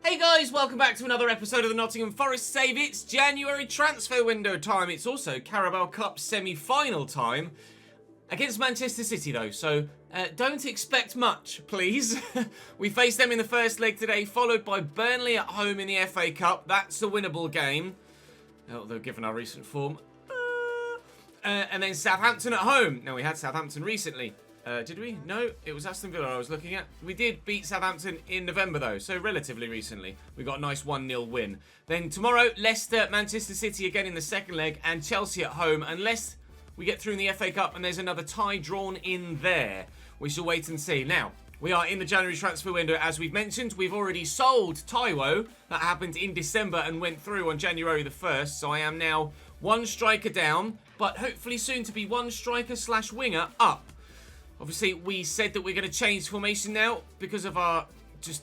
Hey guys, welcome back to another episode of the Nottingham Forest Save. It's January transfer window time. It's also Carabao Cup semi-final time against Manchester City though, so don't expect much, please. We faced them in the first leg today, followed by Burnley at home in the FA Cup. That's a winnable game, although given our recent form. And then Southampton at home. Now, we had Southampton recently. Did we? No, it was Aston Villa I was looking at. We did beat Southampton in November, though, so relatively recently. We got a nice 1-0 win. Then tomorrow, Leicester, Manchester City again in the second leg, and Chelsea at home, unless we get through in the FA Cup and there's another tie drawn in there. We shall wait and see. Now, we are in the January transfer window, as we've mentioned. We've already sold Taiwo. That happened in December and went through on January the 1st, so I am now one striker down, but hopefully soon to be one striker / winger up. Obviously, we said that we're going to change formation now because of our just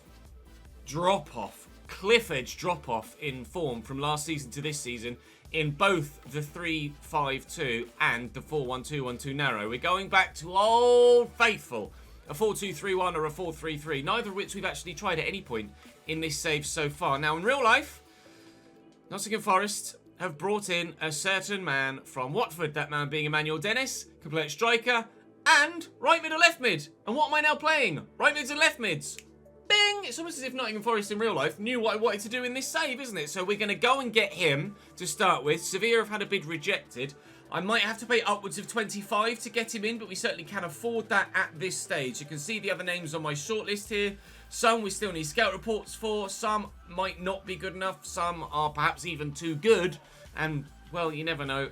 drop-off, cliff-edge drop-off in form from last season to this season in both the 3-5-2 and the 4-1-2-1-2 narrow. We're going back to old faithful, a 4-2-3-1 or a 4-3-3, neither of which we've actually tried at any point in this save so far. Now, in real life, Nottingham Forest have brought in a certain man from Watford, that man being Emmanuel Dennis, can play at striker, and right mid or left mid. And what am I now playing? Right mids and left mids. Bing! It's almost as if Nottingham Forest in real life knew what I wanted to do in this save, isn't it? So we're going to go and get him to start with. Sevilla have had a bid rejected. I might have to pay upwards of 25 to get him in, but we certainly can afford that at this stage. You can see the other names on my shortlist here. Some we still need scout reports for. Some might not be good enough. Some are perhaps even too good. And, well, you never know.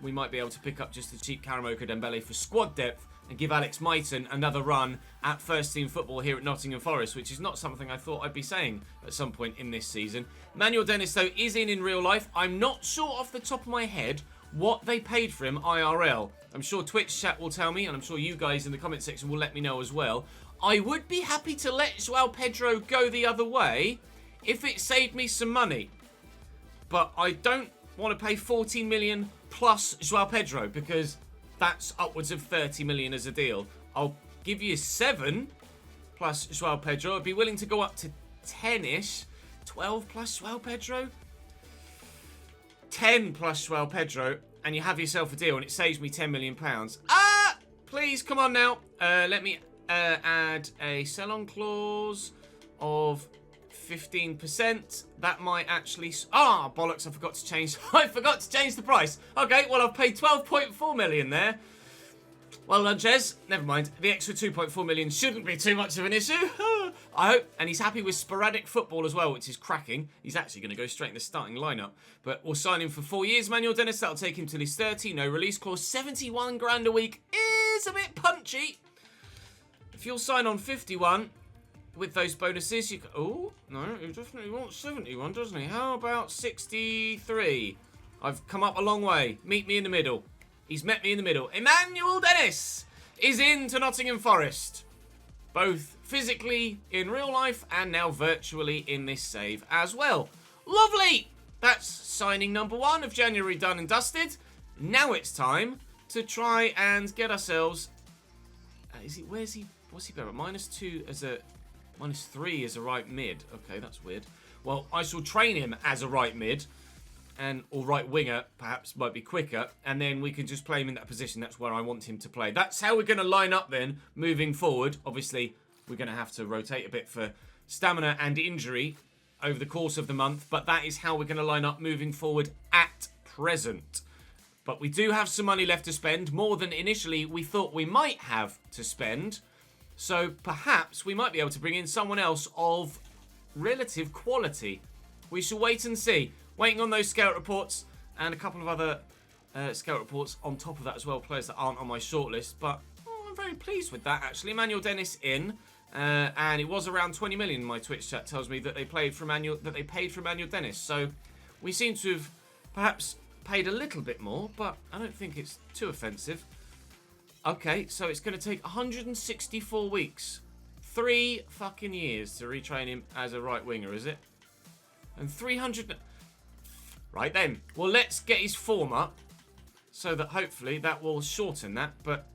We might be able to pick up just a cheap Carabao Dembele for squad depth and give Alex Maiton another run at first team football here at Nottingham Forest, which is not something I thought I'd be saying at some point in this season. Emmanuel Dennis, though, is in real life. I'm not sure off the top of my head what they paid for him IRL. I'm sure Twitch chat will tell me, and I'm sure you guys in the comment section will let me know as well. I would be happy to let João Pedro go the other way if it saved me some money. But I don't want to pay 14 million plus João Pedro, because that's upwards of 30 million as a deal. I'll give you 7 plus João Pedro. I'd be willing to go up to 10-ish. 12 plus João Pedro? 10 plus João Pedro, and you have yourself a deal, and it saves me £10 million. Please, come on now. Let me add a sell-on clause of 15%. That might actually... bollocks, I forgot to change... I forgot to change the price. Okay, well, I've paid 12.4 million there. Well done, Ches. Never mind. The extra 2.4 million shouldn't be too much of an issue. I hope. And he's happy with sporadic football as well, which is cracking. He's actually going to go straight in the starting lineup. But we'll sign him for 4 years, Emmanuel Dennis. That'll take him till he's 30. No release clause. 71 grand a week is a bit punchy. If you'll sign on 51... with those bonuses, you can... Oh, no, he definitely wants 71, doesn't he? How about 63? I've come up a long way. Meet me in the middle. He's met me in the middle. Emmanuel Dennis is into Nottingham Forest. Both physically in real life and now virtually in this save as well. Lovely! That's signing number 1 of January done and dusted. Now it's time to try and get ourselves... Where's he? What's he better at? -2 as a... -3 as a right mid. Okay, that's weird. Well, I shall train him as a right mid, or right winger, perhaps, might be quicker, and then we can just play him in that position. That's where I want him to play. That's how we're going to line up then, moving forward. Obviously, we're going to have to rotate a bit for stamina and injury over the course of the month, but that is how we're going to line up moving forward at present. But we do have some money left to spend, more than initially we thought we might have to spend. So perhaps we might be able to bring in someone else of relative quality. We shall wait and see. Waiting on those scout reports and a couple of other scout reports on top of that as well. Players that aren't on my shortlist. But I'm very pleased with that actually. Emmanuel Dennis in. And it was around 20 million. My Twitch chat tells me that they paid for Emmanuel Dennis. So we seem to have perhaps paid a little bit more. But I don't think it's too offensive. Okay, so it's going to take 164 weeks. 3 fucking years to retrain him as a right winger, is it? And 300... Right then. Well, let's get his form up so that hopefully that will shorten that. But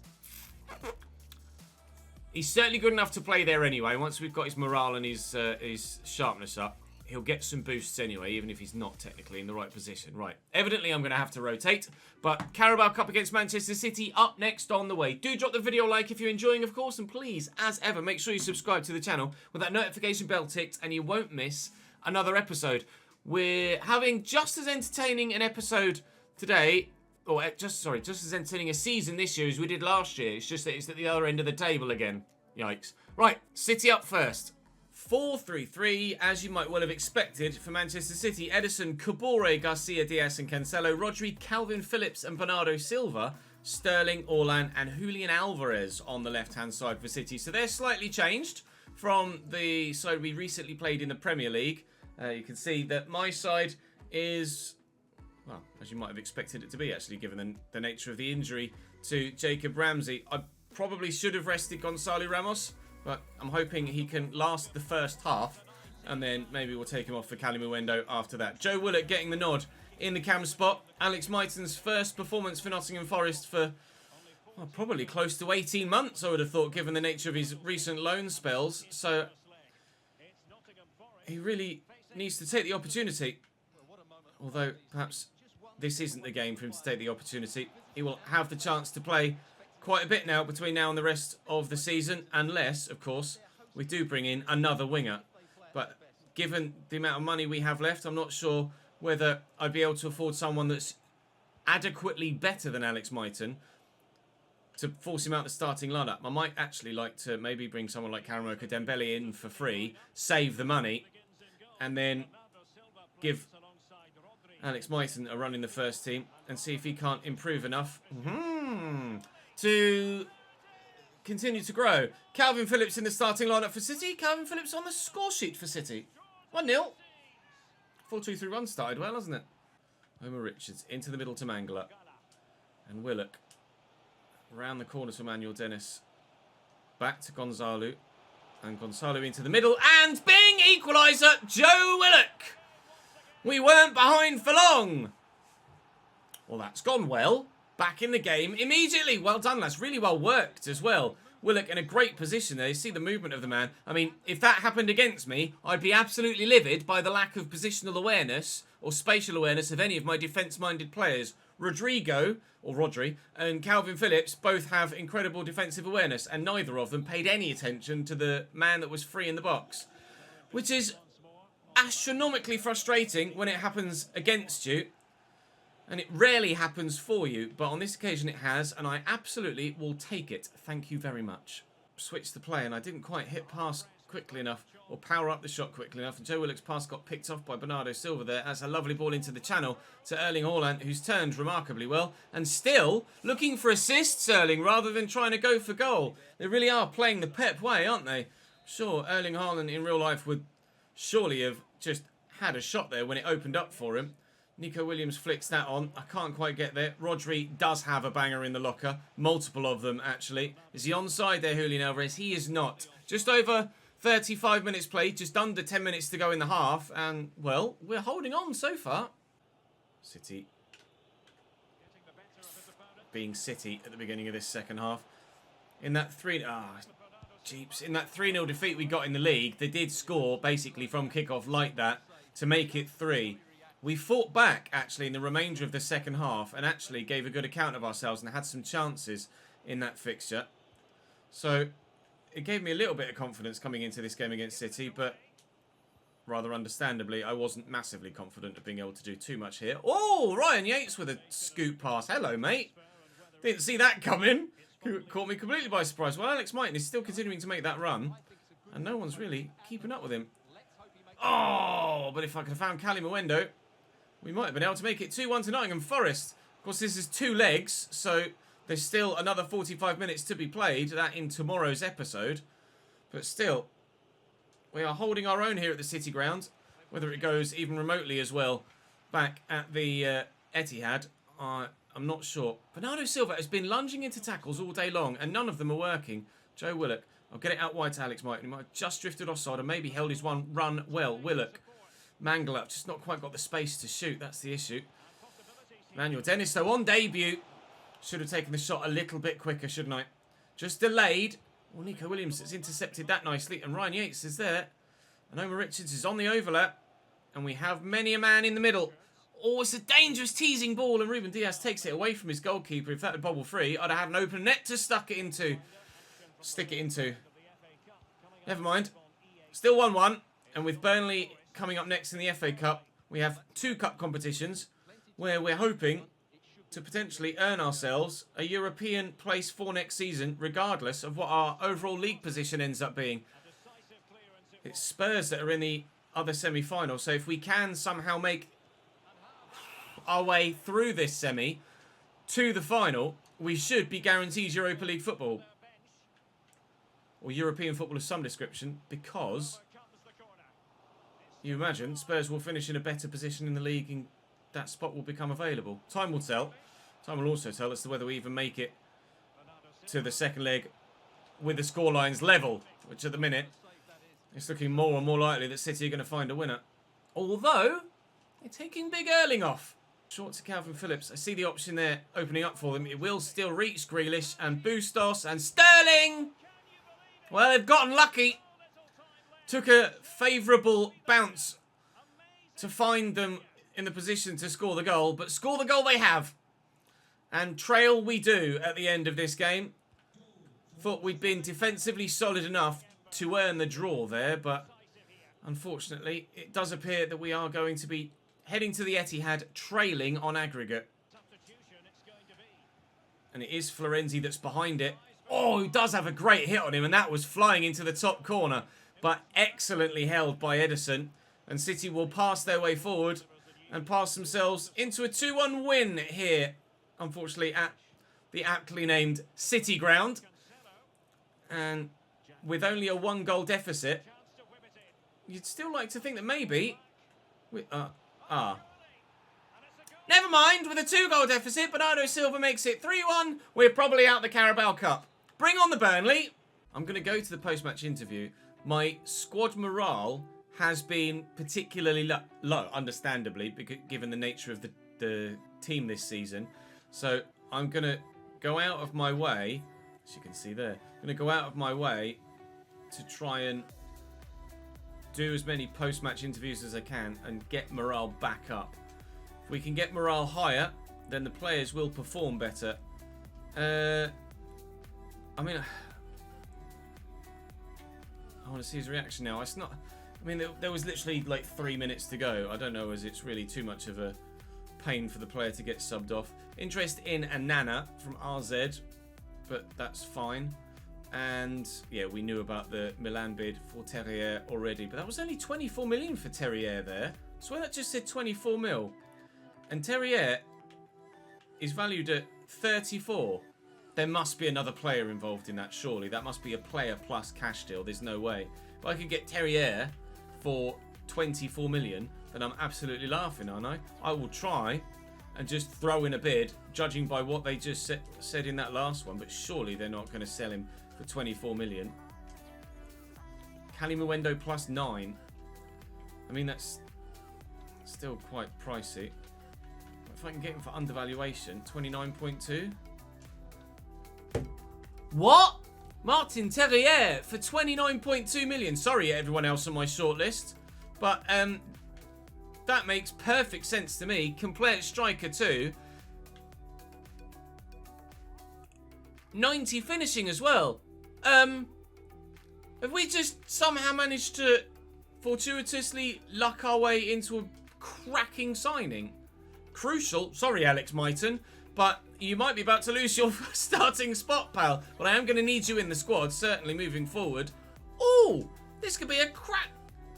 he's certainly good enough to play there anyway, once we've got his morale and his sharpness up. he'll get some boosts anyway, even if he's not technically in the right position. Right, evidently I'm going to have to rotate, but Carabao Cup against Manchester City up next on the way. Do drop the video a like if you're enjoying, of course, and please, as ever, make sure you subscribe to the channel with that notification bell ticked, and you won't miss another episode. We're having just as entertaining an episode today, or just as entertaining a season this year as we did last year. It's just that it's at the other end of the table again. Yikes. Right, City up first. 4-3-3, as you might well have expected for Manchester City. Ederson, Kabore, Garcia, Diaz and Cancelo, Rodri, Calvin Phillips and Bernardo Silva, Sterling, Orlan and Julian Alvarez on the left-hand side for City. So they're slightly changed from the side we recently played in the Premier League. You can see that my side is, well, as you might have expected it to be, actually, given the nature of the injury to Jacob Ramsey. I probably should have rested Gonzalo Ramos, but I'm hoping he can last the first half, and then maybe we'll take him off for Calimuendo after that. Joe Willock getting the nod in the cam spot. Alex Mighton's first performance for Nottingham Forest for, well, probably close to 18 months, I would have thought, given the nature of his recent loan spells. So he really needs to take the opportunity. Although, perhaps this isn't the game for him to take the opportunity. He will have the chance to play quite a bit now between now and the rest of the season, unless, of course, we do bring in another winger. But given the amount of money we have left, I'm not sure whether I'd be able to afford someone that's adequately better than Alex Mighton to force him out the starting lineup. I might actually like to maybe bring someone like Carabao Dembele in for free, save the money, and then give Alex Mighton a run in the first team and see if he can't improve enough to continue to grow. Calvin Phillips in the starting lineup for City. Calvin Phillips on the score sheet for City. 1-0. 4-2-3-1 started well, hasn't it? Homer Richards into the middle to Mangala. And Willock around the corner to Emmanuel Dennis. Back to Gonzalo. And Gonzalo into the middle. And Bing! Equaliser! Joe Willock! We weren't behind for long. Well, that's gone well. Back in the game immediately. Well done, lads. Really well worked as well. Willock in a great position there. You see the movement of the man. I mean, if that happened against me, I'd be absolutely livid by the lack of positional awareness or spatial awareness of any of my defence-minded players. Rodri, and Calvin Phillips both have incredible defensive awareness, and neither of them paid any attention to the man that was free in the box, which is astronomically frustrating when it happens against you, and it rarely happens for you, but on this occasion it has, and I absolutely will take it. Thank you very much. Switch the play, and I didn't quite hit pass quickly enough, or power up the shot quickly enough, and Joe Willock's pass got picked off by Bernardo Silva there. That's a lovely ball into the channel to Erling Haaland, who's turned remarkably well, and still looking for assists, Erling, rather than trying to go for goal. They really are playing the Pep way, aren't they? Sure, Erling Haaland in real life would surely have just had a shot there when it opened up for him. Nico Williams flicks that on. I can't quite get there. Rodri does have a banger in the locker. Multiple of them, actually. Is he onside there, Julian Alvarez? He is not. Just over 35 minutes played. Just under 10 minutes to go in the half. And, well, we're holding on so far. City. Being City at the beginning of this second half. In that 3-0 defeat we got in the league, they did score basically from kickoff like that to make it 3. We fought back, actually, in the remainder of the second half and actually gave a good account of ourselves and had some chances in that fixture. So it gave me a little bit of confidence coming into this game against City, but rather understandably, I wasn't massively confident of being able to do too much here. Oh, Ryan Yates with a scoop pass. Hello, mate. Didn't see that coming. Caught me completely by surprise. Well, Alex Mighton is still continuing to make that run, and no one's really keeping up with him. Oh, but if I could have found Calimuendo, we might have been able to make it 2-1 to Nottingham Forest. Of course, this is 2 legs, so there's still another 45 minutes to be played, that in tomorrow's episode. But still, we are holding our own here at the City ground. Whether it goes even remotely as well back at the Etihad, I'm not sure. Bernardo Silva has been lunging into tackles all day long, and none of them are working. Joe Willock, I'll get it out wide to Alex Mighton. He might have just drifted offside and maybe held his one run well. Willock. Mangala, just not quite got the space to shoot. That's the issue. Emmanuel Dennis, though, on debut. Should have taken the shot a little bit quicker, shouldn't I? Just delayed. Well, Nico Williams has intercepted that nicely. And Ryan Yates is there. And Homer Richards is on the overlap. And we have many a man in the middle. Oh, it's a dangerous teasing ball, and Ruben Diaz takes it away from his goalkeeper. If that had bobbled free, I'd have had an open net to stick it into. Never mind. Still 1-1. And with Burnley coming up next in the FA Cup, we have 2 cup competitions where we're hoping to potentially earn ourselves a European place for next season, regardless of what our overall league position ends up being. It's Spurs that are in the other semi-final, so if we can somehow make our way through this semi to the final, we should be guaranteed Europa League football. Or European football of some description, because you imagine Spurs will finish in a better position in the league and that spot will become available. Time will tell. Time will also tell as to whether we even make it to the second leg with the scorelines level, which at the minute it's looking more and more likely that City are going to find a winner. Although, they're taking Big Erling off. Short to Calvin Phillips. I see the option there opening up for them. It will still reach Grealish and Bustos and Sterling. Well, they've gotten lucky. Took a favourable bounce to find them in the position to score the goal. But score the goal they have. And trail we do at the end of this game. Thought we'd been defensively solid enough to earn the draw there. But unfortunately, it does appear that we are going to be heading to the Etihad trailing on aggregate. And it is Florenzi that's behind it. Oh, he does have a great hit on him. And that was flying into the top corner. But excellently held by Edison. And City will pass their way forward and pass themselves into a 2-1 win here. Unfortunately, at the aptly named City ground. And with only a 1-goal deficit, you'd still like to think that maybe... Never mind, with a 2-goal deficit, Bernardo Silva makes it 3-1. We're probably out the Carabao Cup. Bring on the Burnley. I'm going to go to the post-match interview. My squad morale has been particularly low, understandably, given the nature of the team this season. So I'm going to go out of my way, as you can see there, I'm going to go out of my way to try and do as many post-match interviews as I can and get morale back up. If we can get morale higher, then the players will perform better. I mean, I want to see his reaction now. It's not... I mean, there was literally like 3 minutes to go. I don't know as it's really too much of a pain for the player to get subbed off. Interest in Anana from RZ, but that's fine. And yeah, we knew about the Milan bid for Terrier already, but that was only 24 million for Terrier there. I swear that just said 24 mil. And Terrier is valued at 34. There must be another player involved in that, surely. That must be a player plus cash deal. There's no way. If I could get Terrier for 24 million, then I'm absolutely laughing, aren't I? I will try and just throw in a bid, judging by what they just said in that last one, but surely they're not going to sell him for 24 million. Calimuendo plus 9. I mean, that's still quite pricey. If I can get him for undervaluation, 29.2. What? Martin Terrier for 29.2 million. Sorry, everyone else on my shortlist, but that makes perfect sense to me. Complete striker too. 90 finishing as well. Have we just somehow managed to fortuitously luck our way into a cracking signing? Crucial. Sorry, Alex Myton, but you might be about to lose your starting spot, pal. But I am going to need you in the squad, certainly moving forward. Oh, this could be a crack.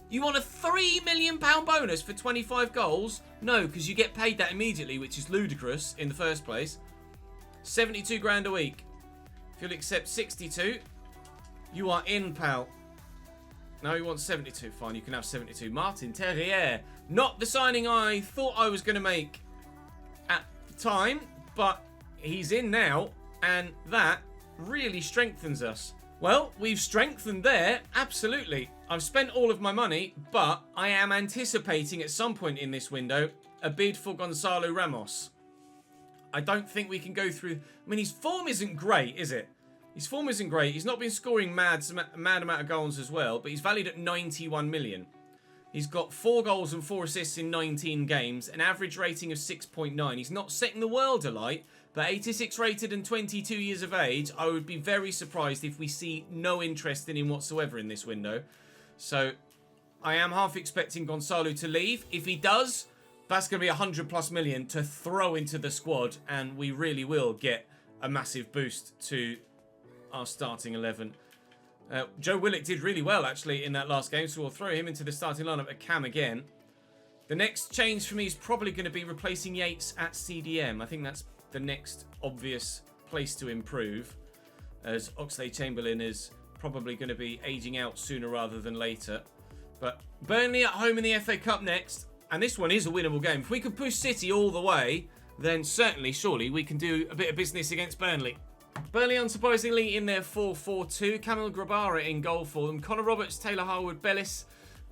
You want a £3 million bonus for 25 goals? No, because you get paid that immediately, which is ludicrous in the first place. 72 grand a week. If you'll accept 62, you are in, pal. No, he wants 72. Fine, you can have 72. Martin Terrier. Not the signing I thought I was going to make at the time, but he's in now, and that really strengthens us. Well, we've strengthened there, absolutely. I've spent all of my money, but I am anticipating at some point in this window a bid for Gonzalo Ramos. I don't think we can go through... I mean, his form isn't great, is it? His form isn't great. He's not been scoring mad amount of goals as well, but he's valued at 91 million. He's got 4 goals and 4 assists in 19 games, an average rating of 6.9. He's not setting the world alight, but 86 rated and 22 years of age. I would be very surprised if we see no interest in him whatsoever in this window. So I am half expecting Gonzalo to leave. If he does, that's going to be 100+ million to throw into the squad, and we really will get a massive boost to our starting 11. Joe Willock did really well, actually, in that last game, so we'll throw him into the starting lineup at Cam again. The next change for me is probably going to be replacing Yates at CDM. I think that's the next obvious place to improve, as Oxlade-Chamberlain is probably going to be aging out sooner rather than later. But Burnley at home in the FA Cup next, and this one is a winnable game. If we could push City all the way, then certainly, surely, we can do a bit of business against Burnley. Burnley, unsurprisingly, in their 4-4-2. Kamil Grabara in goal for them. Connor Roberts, Taylor Harwood-Bellis,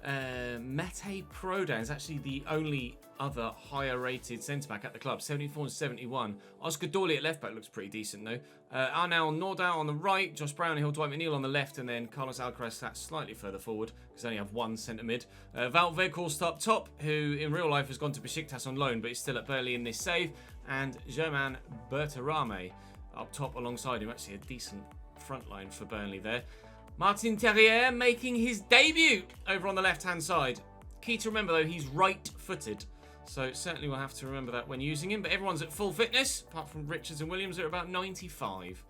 Mete Prodan is actually the only other higher-rated centre-back at the club. 74 and 71. Oscar Dawley at left-back looks pretty decent, though. Arnau Nordau on the right. Josh Brownhill, Dwight McNeil on the left. And then Carlos Alcaraz sat slightly further forward, because they only have one centre-mid. Wout Weghorst up top, who in real life has gone to Besiktas on loan, but is still at Burnley in this save. And Germain Berterame up top alongside him. Actually a decent front line for Burnley there. Martin Terrier making his debut over on the left-hand side. Key to remember, though, he's right-footed. So certainly we'll have to remember that when using him. But everyone's at full fitness, apart from Richards and Williams, are about 95.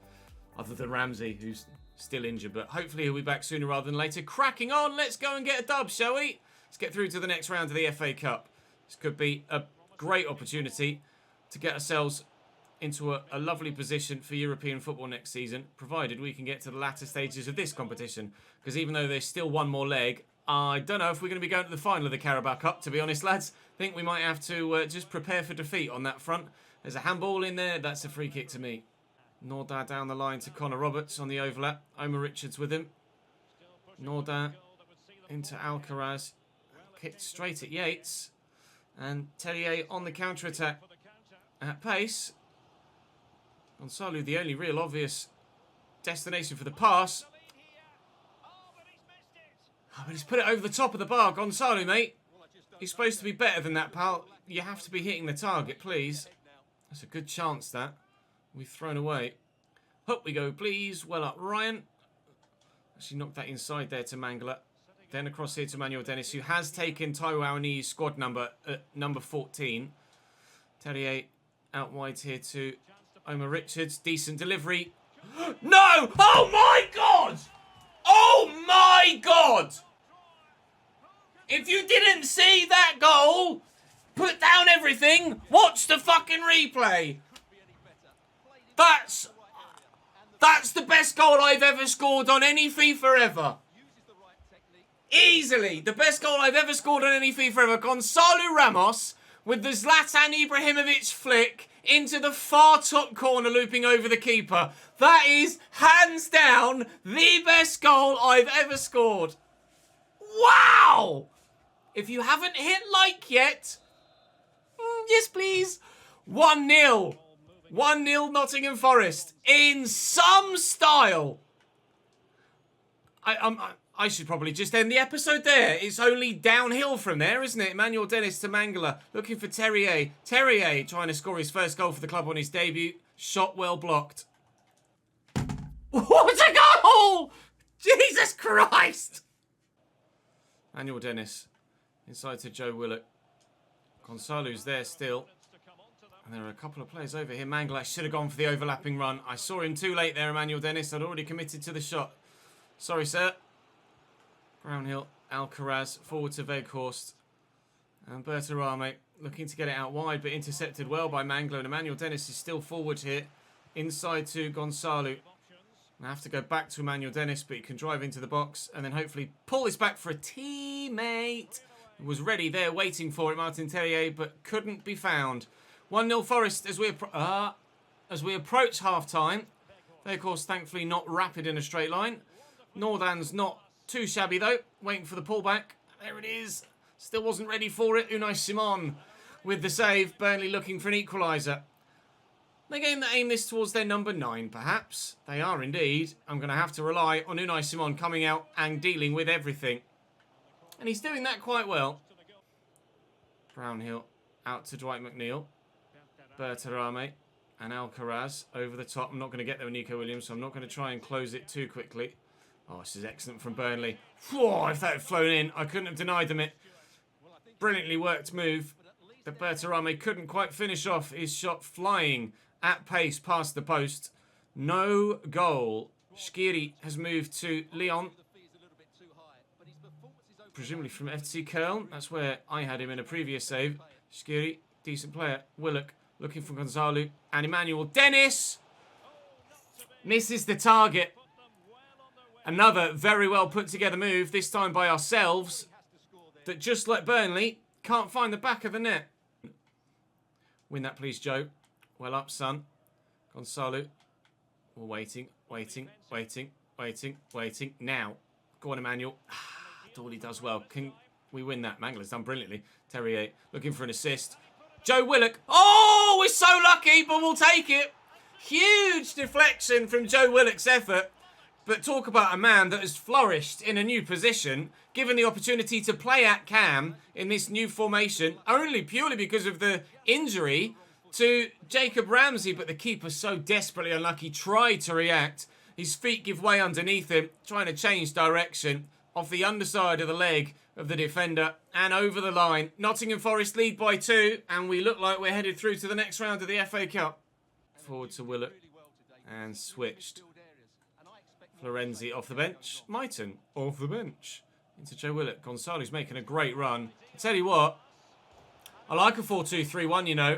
Other than Ramsey, who's still injured. But hopefully he'll be back sooner rather than later. Cracking on. Let's go and get a dub, shall we? Let's get through to the next round of the FA Cup. This could be a great opportunity to get ourselves into a lovely position for European football next season, provided we can get to the latter stages of this competition. Because even though there's still one more leg, I don't know if we're going to be going to the final of the Carabao Cup, to be honest, lads. I think we might have to just prepare for defeat on that front. There's a handball in there. That's a free kick to me. Nordau down the line to Connor Roberts on the overlap. Omar Richards with him. Nordau into Alcaraz. Kicked straight at Yates. And Tellier on the counter-attack. At pace. Gonzalo, the only real obvious destination for the pass. Oh, but he's put it over the top of the bar. Gonzalo, mate. You're supposed to be better than that, pal. You have to be hitting the target, please. That's a good chance, that. We've thrown away. Up we go, please. Well up, Ryan. Actually knocked that inside there to Mangala. Then across here to Manuel Dennis, who has taken Taiwo Awoniyi's squad number at number 14. Terrier out wide here to Omar Richards. Decent delivery. No! Oh my God! Oh my God! If you didn't see that goal, put down everything, watch the fucking replay. That's the best goal I've ever scored on any FIFA ever. Easily, the best goal I've ever scored on any FIFA ever. Gonzalo Ramos with the Zlatan Ibrahimovic flick into the far top corner, looping over the keeper. That is, hands down, the best goal I've ever scored. Wow! If you haven't hit like yet, yes please. 1-0. 1-0 Nottingham Forest. In some style. I should probably just end the episode there. It's only downhill from there, isn't it? Emmanuel Dennis to Mangala. Looking for Terrier. Terrier trying to score his first goal for the club on his debut. Shot well blocked. What a goal! Jesus Christ! Emmanuel Dennis. Inside to Joe Willock. Gonzalo's there still. And there are a couple of players over here. Mangala should have gone for the overlapping run. I saw him too late there, Emmanuel Dennis. I'd already committed to the shot. Sorry, sir. Brownhill, Alcaraz, forward to Weghorst. And Berterame looking to get it out wide, but intercepted well by Mangala. And Emmanuel Dennis is still forward here. Inside to Gonzalo. I have to go back to Emmanuel Dennis, but he can drive into the box and then hopefully pull this back for a teammate. Was ready there waiting for it, Martin Terrier, but couldn't be found. 1-0 Forest as we approach half-time. Weghorst thankfully not rapid in a straight line. Nordan's not too shabby though. Waiting for the pullback. There it is. Still wasn't ready for it. Unai Simon with the save. Burnley looking for an equaliser. They're going to aim this towards their number 9, perhaps. They are indeed. I'm going to have to rely on Unai Simon coming out and dealing with everything. And he's doing that quite well. Brownhill out to Dwight McNeil. Bertarame and Alcaraz over the top. I'm not going to get there with Nico Williams, so I'm not going to try and close it too quickly. Oh, this is excellent from Burnley. Whoa, if that had flown in, I couldn't have denied them it. Brilliantly worked move. But Bertarame couldn't quite finish off his shot, flying at pace past the post. No goal. Shqiri has moved to Lyon. Presumably from FC Köln. That's where I had him in a previous save. Shqiri, decent player. Willock looking for Gonzalo. And Emmanuel Dennis misses the target. Another very well put together move, this time by ourselves, that just like Burnley, can't find the back of the net. Win that please, Joe. Well up, son. Gonzalo. We're waiting. Now. Go on, Emmanuel. Dawley does well. Can we win that? Mangler's done brilliantly. Terrier looking for an assist. Joe Willock. Oh, we're so lucky, but we'll take it. Huge deflection from Joe Willock's effort. But talk about a man that has flourished in a new position, given the opportunity to play at cam in this new formation, only purely because of the injury to Jacob Ramsey. But the keeper, so desperately unlucky, tried to react. His feet give way underneath him, trying to change direction off the underside of the leg of the defender and over the line. Nottingham Forest lead by 2, and we look like we're headed through to the next round of the FA Cup. Forward to Willock and switched. Florenzi off the bench. Mighton off the bench. Into Joe Willock. Gonzalo's making a great run. I tell you what, I like a 4-2-3-1, you know.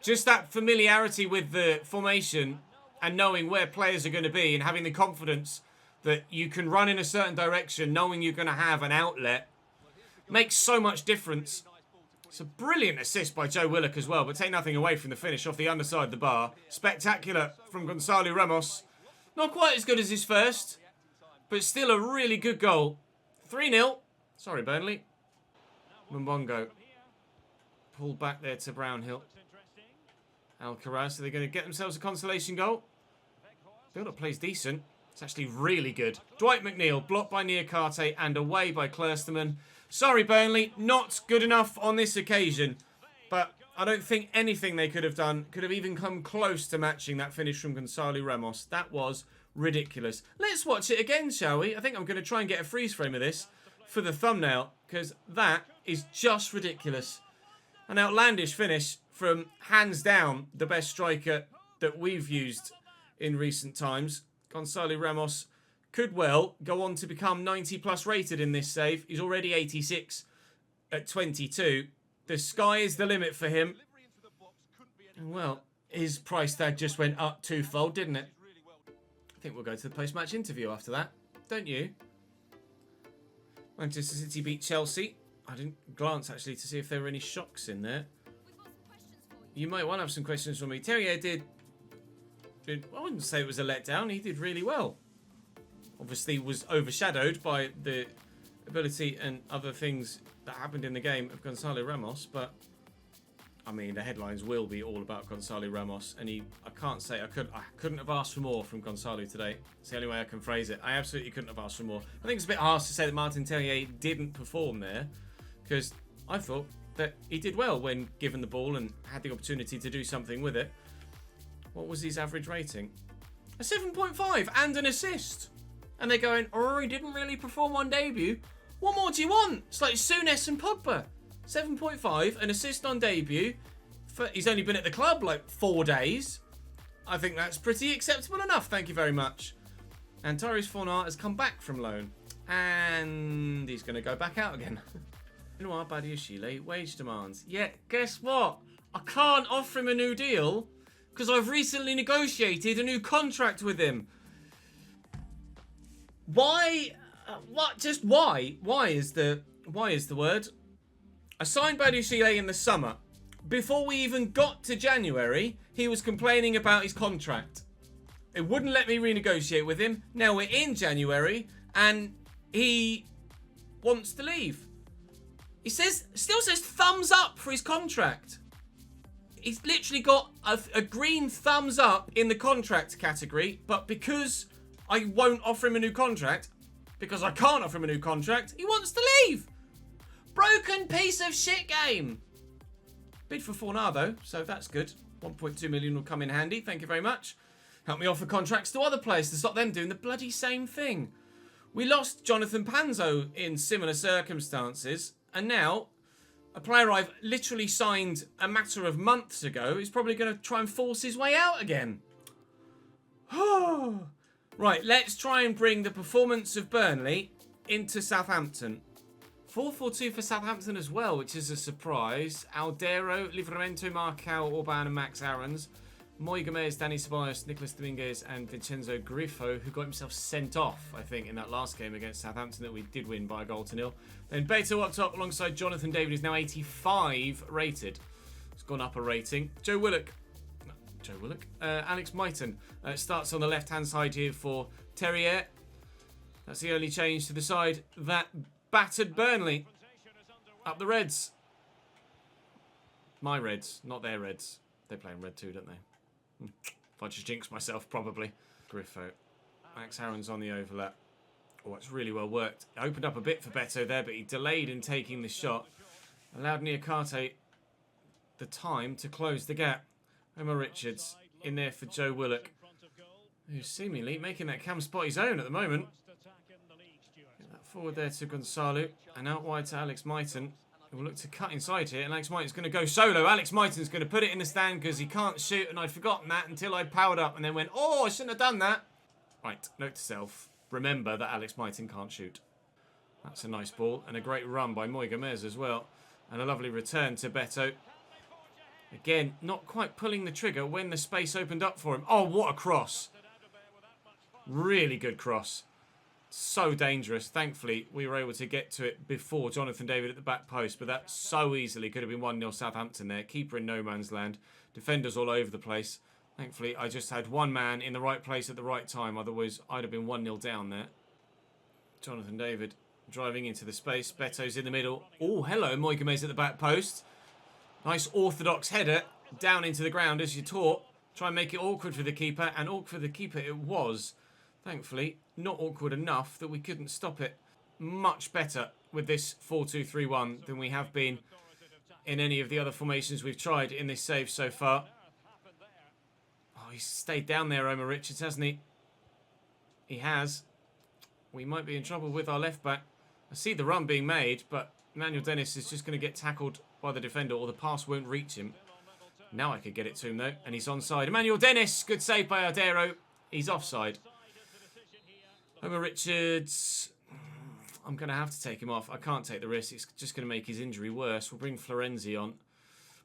Just that familiarity with the formation and knowing where players are going to be and having the confidence that you can run in a certain direction, knowing you're going to have an outlet, makes so much difference. It's a brilliant assist by Joe Willock as well, but take nothing away from the finish off the underside of the bar. Spectacular from Gonzalo Ramos. Not quite as good as his first, but still a really good goal. 3-0. Sorry, Burnley. Mbongo. Pulled back there to Brownhill. Alcaraz, so they're going to get themselves a consolation goal. Build-up plays decent. It's actually really good. Dwight McNeil, blocked by Niakate and away by Klursterman. Sorry, Burnley, not good enough on this occasion. But I don't think anything they could have done could have even come close to matching that finish from Gonzalo Ramos. That was ridiculous. Let's watch it again, shall we? I think I'm going to try and get a freeze frame of this for the thumbnail, because that is just ridiculous. An outlandish finish from, hands down, the best striker that we've used in recent times. Gonzalo Ramos could well go on to become 90 plus rated in this save. He's already 86 at 22. The sky is the limit for him. Well, his price tag just went up twofold, didn't it? I think we'll go to the post-match interview after that. Don't you? Manchester City beat Chelsea. I didn't glance, actually, to see if there were any shocks in there. You might want to have some questions for me. Terrier did... I wouldn't say it was a letdown. He did really well. Obviously, was overshadowed by the ability and other things that happened in the game of Gonzalo Ramos, but I mean, the headlines will be all about Gonzalo Ramos, and I can't say I couldn't have asked for more from Gonzalo today. It's the only way I can phrase it. I absolutely couldn't have asked for more. I think it's a bit harsh to say that Martin Terrier didn't perform there, because I thought that he did well when given the ball and had the opportunity to do something with it. What was his average rating? A 7.5 and an assist. And they're going, oh, he didn't really perform on debut. What more do you want? It's like Souness and Pogba. 7.5, an assist on debut. He's only been at the club like 4 days. I think that's pretty acceptable enough. Thank you very much. And Tyrese Fornart has come back from loan. And he's going to go back out again. Benoit Badiashile, wage demands. Yeah, guess what? I can't offer him a new deal because I've recently negotiated a new contract with him. Why? What? Just why? Why is the word? I signed Badiashile in the summer. Before we even got to January, he was complaining about his contract. It wouldn't let me renegotiate with him. Now we're in January and he wants to leave. He still says thumbs up for his contract. He's literally got a green thumbs up in the contract category, but because I won't offer him a new contract, because I can't offer him a new contract. He wants to leave. Broken piece of shit game. Bid for 4 now, though, so that's good. 1.2 million will come in handy. Thank you very much. Help me offer contracts to other players to stop them doing the bloody same thing. We lost Jonathan Panzo in similar circumstances, and now a player I've literally signed a matter of months ago is probably going to try and force his way out again. Right, let's try and bring the performance of Burnley into Southampton. 4-4-2 for Southampton as well, which is a surprise. Aldero, Livramento, Marcao, Orban and Max Aarons. Moi Gomez, Dani Ceballos, Nicolas Dominguez and Vincenzo Griffo, who got himself sent off, I think, in that last game against Southampton that we did win by a goal to nil. Then Beto up top alongside Jonathan David, who's now 85 rated. It's gone up a rating. Joe Willock. Alex Mighton starts on the left-hand side here for Terrier. That's the only change to the side that battered Burnley. Up the Reds. My Reds, not their Reds. They play in red too, don't they? If I just jinx myself, probably. Griffo. Max Aaron's on the overlap. Oh, it's really well worked. It opened up a bit for Beto there, but he delayed in taking the shot. Allowed Niakate the time to close the gap. Omar Richards in there for Joe Willock, who's seemingly making that cam spot his own at the moment. Get that forward there to Gonzalo, and out wide to Alex Mighton, who will look to cut inside here, and Alex Mighton's going to go solo. Alex Mighton's going to put it in the stand because he can't shoot, and I'd forgotten that until I powered up and then went, oh, I shouldn't have done that. Right, note to self, remember that Alex Mighton can't shoot. That's a nice ball, and a great run by Moi Gomez as well, and a lovely return to Beto. Again, not quite pulling the trigger when the space opened up for him. Oh, what a cross. Really good cross. So dangerous. Thankfully, we were able to get to it before Jonathan David at the back post, but that so easily could have been 1-0 Southampton there. Keeper in no man's land. Defenders all over the place. Thankfully, I just had one man in the right place at the right time. Otherwise, I'd have been 1-0 down there. Jonathan David driving into the space. Beto's in the middle. Oh, hello. Moi Gomez at the back post. Nice orthodox header down into the ground as you're taught. Try and make it awkward for the keeper, and awkward for the keeper it was. Thankfully, not awkward enough that we couldn't stop it. Much better with this 4-2-3-1 than we have been in any of the other formations we've tried in this save so far. Oh, he's stayed down there, Omar Richards, hasn't he? He has. We might be in trouble with our left back. I see the run being made, but Emmanuel Dennis is just going to get tackled by the defender, or the pass won't reach him. Now I could get it to him, though, and he's onside. Emmanuel Dennis, good save by Aldero. He's offside. Omar Richards, I'm going to have to take him off. I can't take the risk. It's just going to make his injury worse. We'll bring Florenzi on.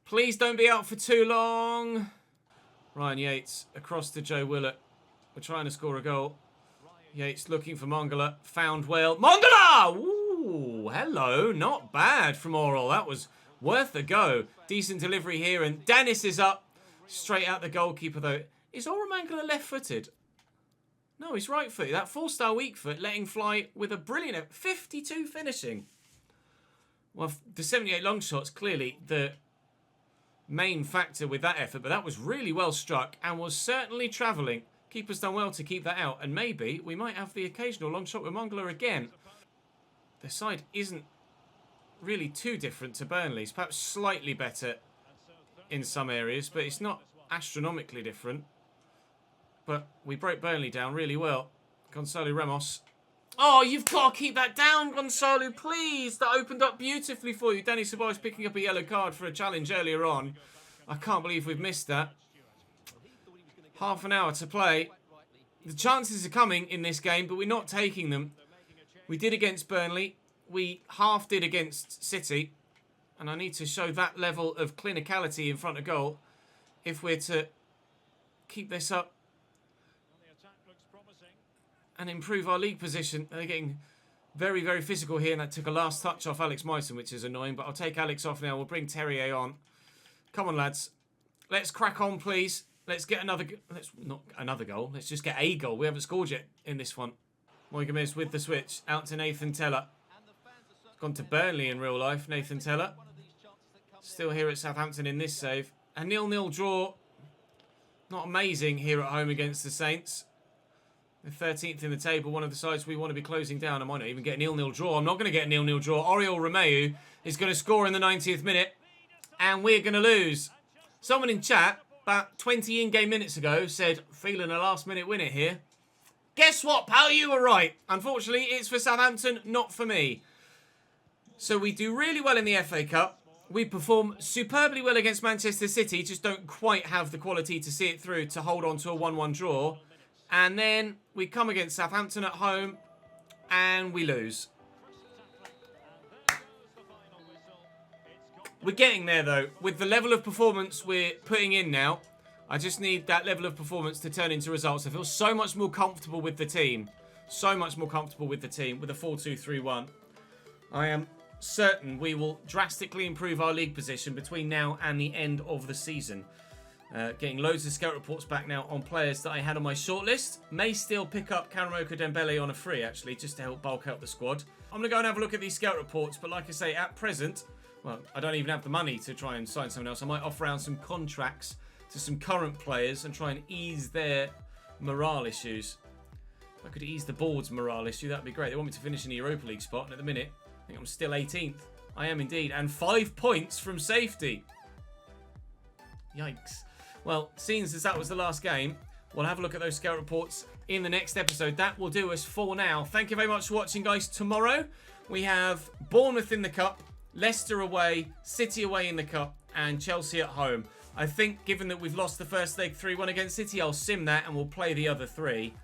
Please don't be out for too long. Ryan Yates across to Joe Willock. We're trying to score a goal. Yates looking for Mongala. Found well. Mongala! Ooh, hello. Not bad from Oral. That was worth a go. Decent delivery here, and Dennis is up. Straight out the goalkeeper, though. Is Oral Mangala left-footed? No, he's right-footed. That 4-star weak foot letting fly with a brilliant 52 finishing. Well, the 78 long shot's clearly the main factor with that effort, but that was really well struck and was certainly travelling. Keeper's done well to keep that out, and maybe we might have the occasional long shot with Mongala again. The side isn't really too different to Burnley's. Perhaps slightly better in some areas, but it's not astronomically different. But we broke Burnley down really well. Gonzalo Ramos. Oh, you've got to keep that down, Gonzalo, please. That opened up beautifully for you. Dani Ceballos picking up a yellow card for a challenge earlier on. I can't believe we've missed that. Half an hour to play. The chances are coming in this game, but we're not taking them. We did against Burnley. We half did against City. And I need to show that level of clinicality in front of goal if we're to keep this up and improve our league position. They're getting very, very physical here, and that took a last touch off Alex Mighton, which is annoying, but I'll take Alex off now. We'll bring Terrier on. Come on, lads. Let's crack on, please. Let's get another... not another goal. Let's just get a goal. We haven't scored yet in this one. Moi Gomez with the switch. Out to Nathan Teller. Gone to Burnley in real life, Nathan Teller. Still here at Southampton in this save. A 0-0 draw. Not amazing here at home against the Saints. They're 13th in the table, one of the sides we want to be closing down. I might not even get a 0-0 draw. I'm not going to get a 0-0 draw. Oriol Romeu is going to score in the 90th minute, and we're going to lose. Someone in chat, about 20 in-game minutes ago, said, feeling a last-minute winner here. Guess what, pal? You were right. Unfortunately, it's for Southampton, not for me. So we do really well in the FA Cup. We perform superbly well against Manchester City, just don't quite have the quality to see it through to hold on to a 1-1 draw. And then we come against Southampton at home and we lose. We're getting there though. With the level of performance we're putting in now, I just need that level of performance to turn into results. I feel so much more comfortable with the team. So much more comfortable with the team with a 4-2-3-1. I am certain we will drastically improve our league position between now and the end of the season. Getting loads of scout reports back now on players that I had on my shortlist. May still pick up Carabao Dembele on a free, actually, just to help bulk out the squad. I'm going to go and have a look at these scout reports, but like I say, at present, well, I don't even have the money to try and sign someone else. I might offer around some contracts to some current players and try and ease their morale issues. If I could ease the board's morale issue, that'd be great. They want me to finish in the Europa League spot, and at the minute, I think I'm still 18th. I am indeed, and 5 points from safety. Yikes. Well, seeing as that was the last game, we'll have a look at those scout reports in the next episode. That will do us for now. Thank you very much for watching, guys. Tomorrow, we have Bournemouth in the Cup, Leicester away, City away in the Cup, and Chelsea at home. I think, given that we've lost the first leg 3-1 against City, I'll sim that and we'll play the other 3.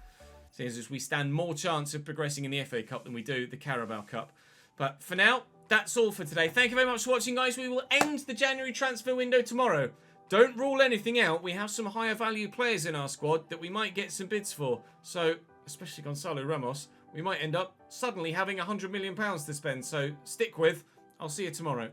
Seeing as we stand more chance of progressing in the FA Cup than we do the Carabao Cup. But for now, that's all for today. Thank you very much for watching, guys. We will end the January transfer window tomorrow. Don't rule anything out. We have some higher value players in our squad that we might get some bids for. So, especially Gonzalo Ramos, we might end up suddenly having £100 million to spend. So, stick with. I'll see you tomorrow.